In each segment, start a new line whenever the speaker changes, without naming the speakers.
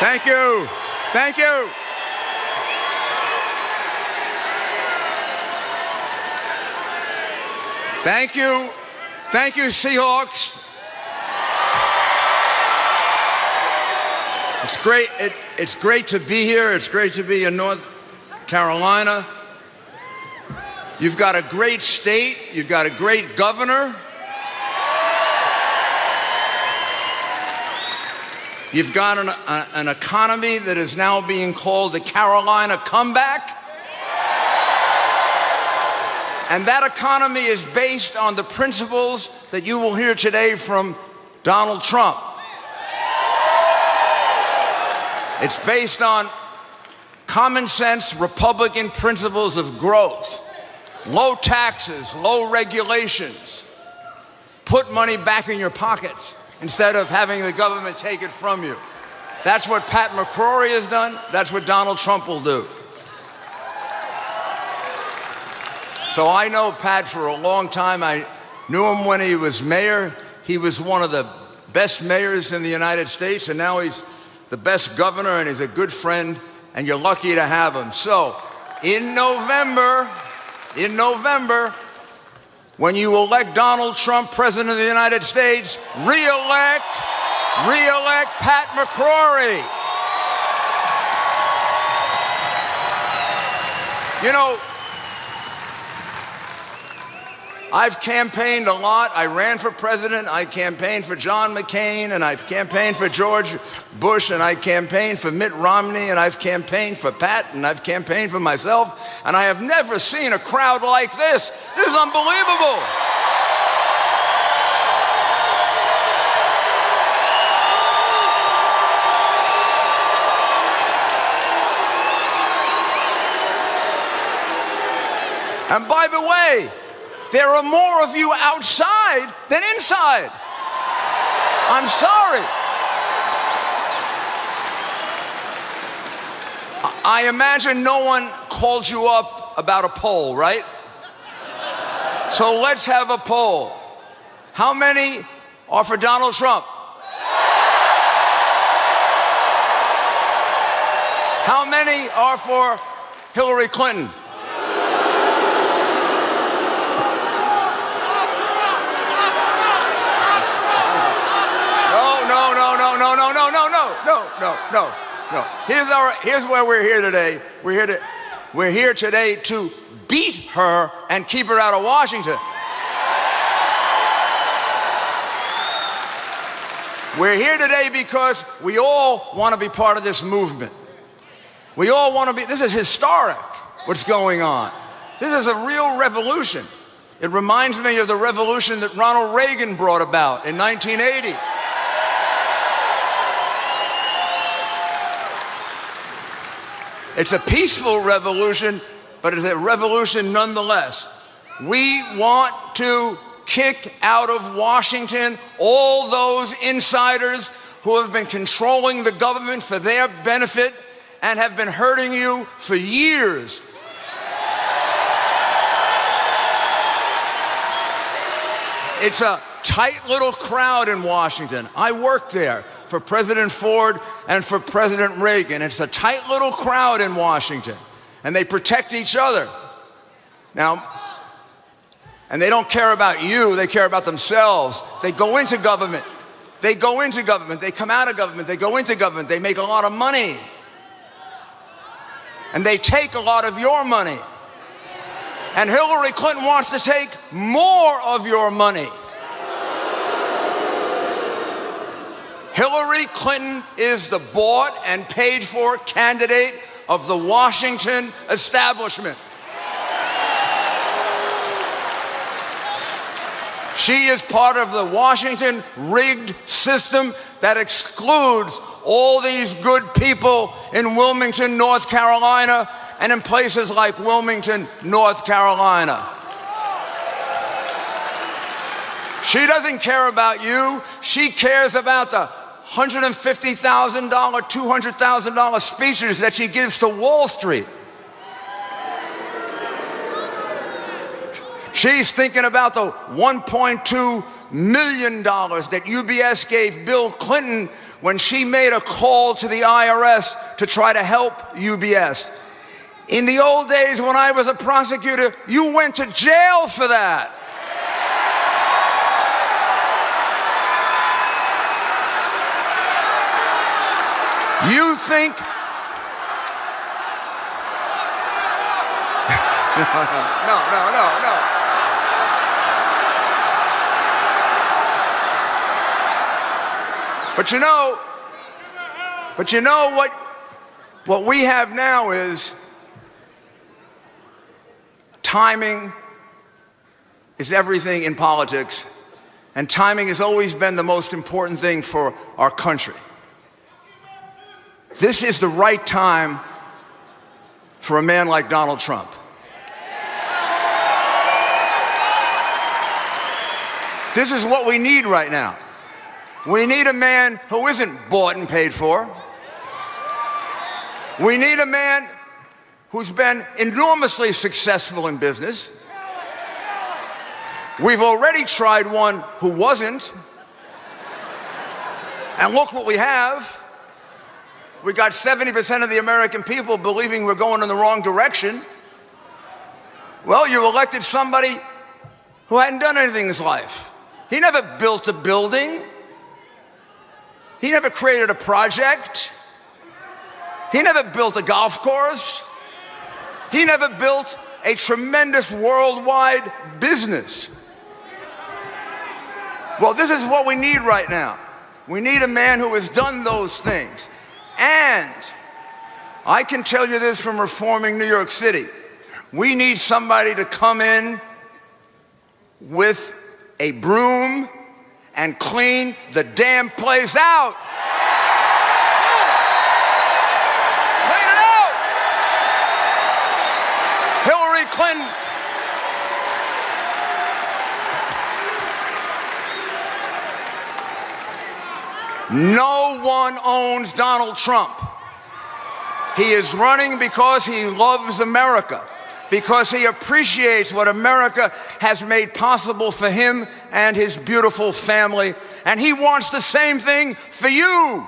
Thank you. Thank you. Thank you. Thank you, Seahawks. It's great. It's great to be here. It's great to be in North Carolina. You've got a great state. You've got a great governor. You've got an economy that is now being called the Carolina comeback. And that economy is based on the principles that you will hear today from Donald Trump. It's based on common sense Republican principles of growth, low taxes, low regulations, put money back in your pockets instead of having the government take it from you. That's what Pat McCrory has done. That's what Donald Trump will do. So I know Pat for a long time. I knew him when he was mayor. He was one of the best mayors in the United States, and now he's the best governor, and he's a good friend, and you're lucky to have him. So in November, when you elect Donald Trump president of the United States, re-elect Pat McCrory. You know, I've campaigned a lot. I ran for president. I campaigned for John McCain, and I've campaigned for George Bush, and I campaigned for Mitt Romney, and I've campaigned for Pat, and I've campaigned for myself, and I have never seen a crowd like this. This is unbelievable. And by the way, there are more of you outside than inside. I'm sorry. I imagine no one called you up about a poll, right? So let's have a poll. How many are for Donald Trump? How many are for Hillary Clinton? No. Here's why we're here today. We're here today to beat her and keep her out of Washington. We're here today because we all want to be part of this movement. We all want to be. This is historic, what's going on. This is a real revolution. It reminds me of the revolution that Ronald Reagan brought about in 1980. It's a peaceful revolution, but it's a revolution nonetheless. We want to kick out of Washington all those insiders who have been controlling the government for their benefit and have been hurting you for years. It's a tight little crowd in Washington. I worked there for President Ford and for President Reagan. It's a tight little crowd in Washington, and they protect each other. Now, and they don't care about you, they care about themselves. They go into government. They go into government. They come out of government. They go into government. They make a lot of money. And they take a lot of your money. And Hillary Clinton wants to take more of your money. Hillary Clinton is the bought and paid for candidate of the Washington establishment. She is part of the Washington rigged system that excludes all these good people in Wilmington, North Carolina, and in places like Wilmington, North Carolina. She doesn't care about you. She cares about the $150,000, $200,000 speeches that she gives to Wall Street. She's thinking about the $1.2 million that UBS gave Bill Clinton when she made a call to the IRS to try to help UBS. In the old days when I was a prosecutor, you went to jail for that. You think... No. But you know what we have now is timing is everything in politics, and timing has always been the most important thing for our country. This is the right time for a man like Donald Trump. This is what we need right now. We need a man who isn't bought and paid for. We need a man who's been enormously successful in business. We've already tried one who wasn't. And look what we have. We got 70% of the American people believing we're going in the wrong direction. Well, you elected somebody who hadn't done anything in his life. He never built a building. He never created a project. He never built a golf course. He never built a tremendous worldwide business. Well, this is what we need right now. We need a man who has done those things. And I can tell you this from reforming New York City. We need somebody to come in with a broom and clean the damn place out. Clean it out. Hillary Clinton. No one owns Donald Trump. He is running because he loves America, because he appreciates what America has made possible for him and his beautiful family, and he wants the same thing for you.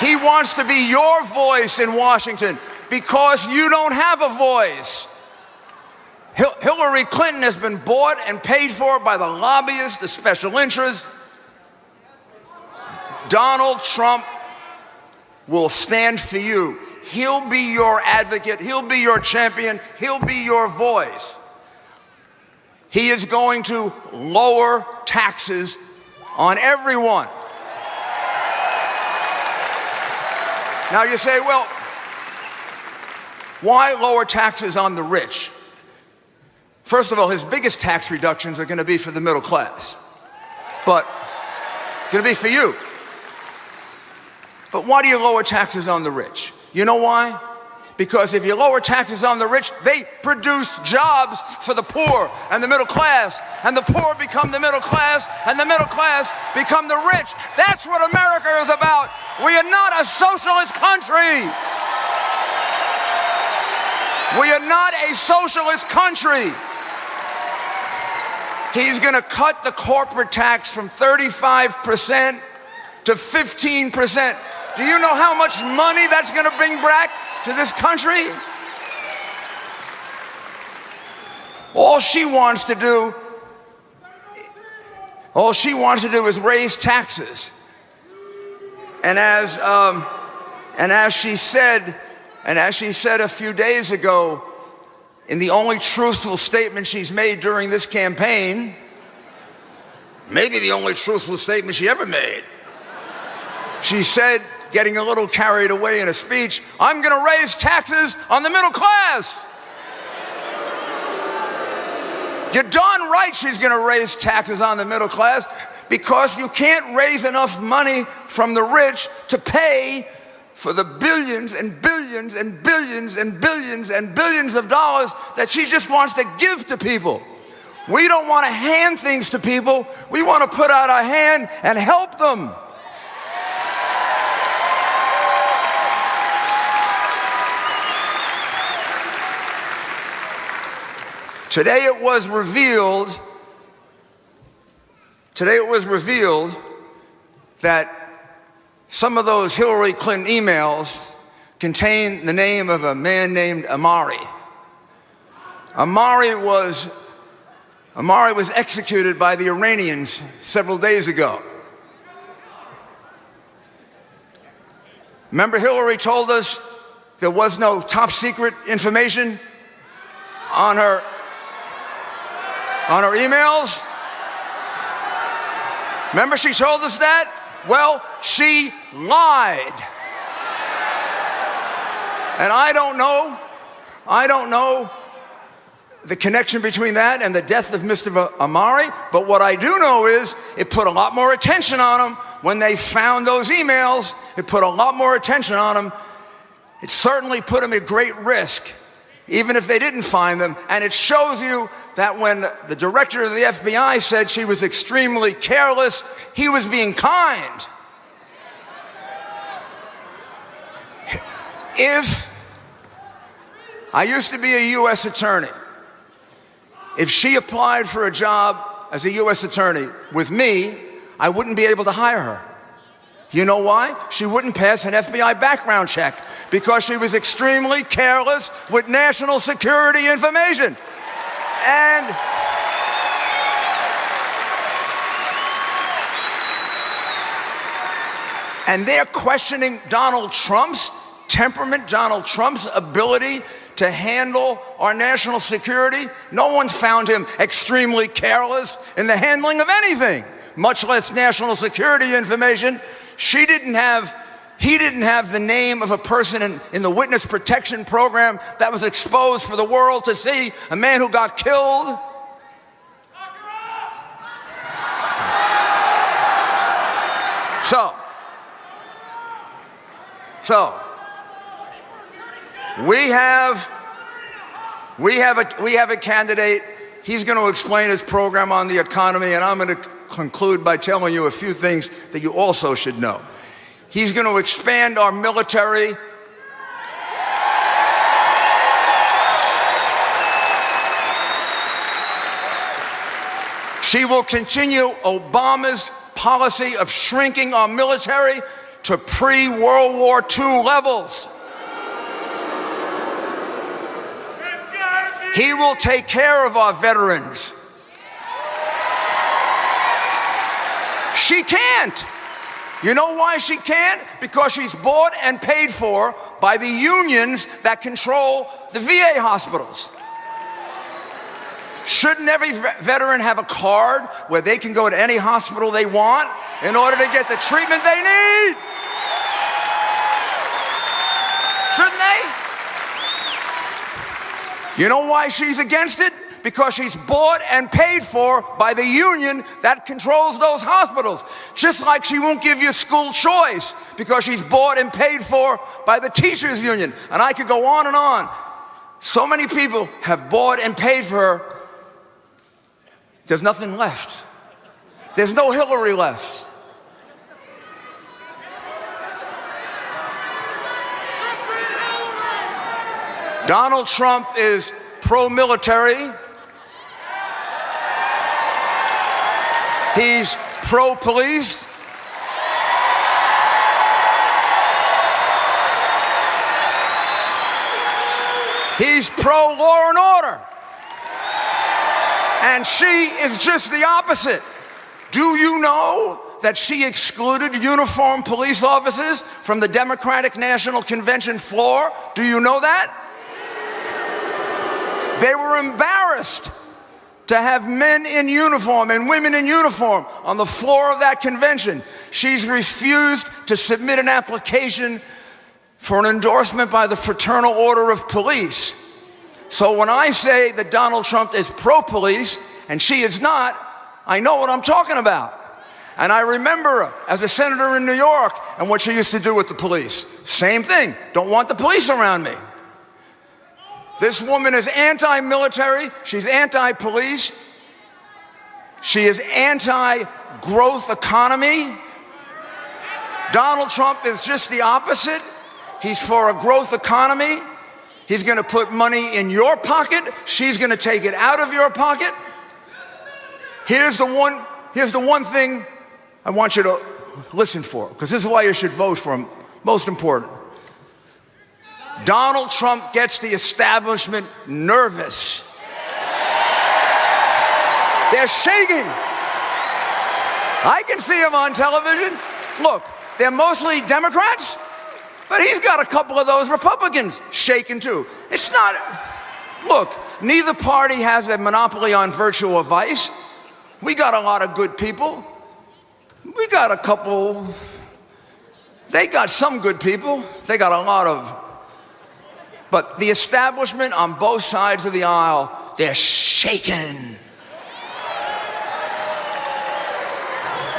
He wants to be your voice in Washington because you don't have a voice. Hillary Clinton has been bought and paid for by the lobbyists, the special interests. Donald Trump will stand for you. He'll be your advocate. He'll be your champion. He'll be your voice. He is going to lower taxes on everyone. Now you say, well, why lower taxes on the rich? First of all, his biggest tax reductions are going to be for the middle class. But going to be for you. But why do you lower taxes on the rich? You know why? Because if you lower taxes on the rich, they produce jobs for the poor and the middle class, and the poor become the middle class, and the middle class become the rich. That's what America is about. We are not a socialist country. We are not a socialist country. He's going to cut the corporate tax from 35% to 15%. Do you know how much money that's going to bring back to this country? All she wants to do is raise taxes. And as she said a few days ago, in the only truthful statement she's made during this campaign, maybe the only truthful statement she ever made, she said, getting a little carried away in a speech, I'm going to raise taxes on the middle class. You're darn right she's going to raise taxes on the middle class, because you can't raise enough money from the rich to pay for the billions and billions and billions and billions and billions of dollars that she just wants to give to people. We don't want to hand things to people. We want to put out our hand and help them. Today it was revealed Today it was revealed that some of those Hillary Clinton emails contain the name of a man named Amari. Amari was executed by the Iranians several days ago. Remember, Hillary told us there was no top secret information on her emails? Remember she told us that? Well, she lied. And I don't know the connection between that and the death of Mr. Amari, but what I do know is it put a lot more attention on him when they found those emails. It put a lot more attention on him. It certainly put him at great risk, even if they didn't find them. And it shows you that when the director of the FBI said she was extremely careless, he was being kind. If I used to be a U.S. attorney, if she applied for a job as a U.S. attorney with me, I wouldn't be able to hire her. You know why? She wouldn't pass an FBI background check because she was extremely careless with national security information. And they're questioning Donald Trump's temperament, Donald Trump's ability to handle our national security. No one's found him extremely careless in the handling of anything, much less national security information. He didn't have the name of a person in the witness protection program that was exposed for the world to see, a man who got killed. So we have a candidate. He's going to explain his program on the economy, and I'm going to conclude by telling you a few things that you also should know. He's going to expand our military. She will continue Obama's policy of shrinking our military to pre-World War II levels. He will take care of our veterans. She can't. You know why she can't? Because she's bought and paid for by the unions that control the VA hospitals. Shouldn't every veteran have a card where they can go to any hospital they want in order to get the treatment they need? Shouldn't they? You know why she's against it? Because she's bought and paid for by the union that controls those hospitals. Just like she won't give you school choice because she's bought and paid for by the teachers union. And I could go on and on. So many people have bought and paid for her. There's nothing left. There's no Hillary left. Donald Trump is pro-military. He's pro-police. He's pro-law and order. And she is just the opposite. Do you know that she excluded uniformed police officers from the Democratic National Convention floor? Do you know that? They were embarrassed to have men in uniform and women in uniform on the floor of that convention. She's refused to submit an application for an endorsement by the Fraternal Order of Police. So when I say that Donald Trump is pro-police and she is not, I know what I'm talking about. And I remember her as a senator in New York and what she used to do with the police. Same thing. Don't want the police around me. This woman is anti-military. She's anti-police. She is anti-growth economy. Donald Trump is just the opposite. He's for a growth economy. He's going to put money in your pocket. She's going to take it out of your pocket. Here's the here's the one thing I want you to listen for, because this is why you should vote for him. Most important. Donald Trump gets the establishment nervous. They're shaking. I can see them on television. Look, they're mostly Democrats, but he's got a couple of those Republicans shaking too. It's not, look, neither party has a monopoly on virtue or vice. We got a lot of good people. We got a couple, they got some good people. They got a lot of, but the establishment on both sides of the aisle, they're shaking.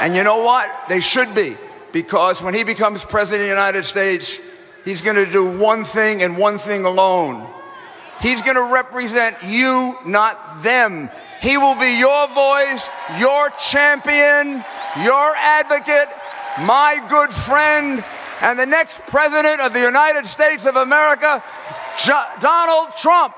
And you know what? They should be, because when he becomes president of the United States, he's going to do one thing and one thing alone. He's going to represent you, not them. He will be your voice, your champion, your advocate, my good friend, and the next president of the United States of America, Donald Trump.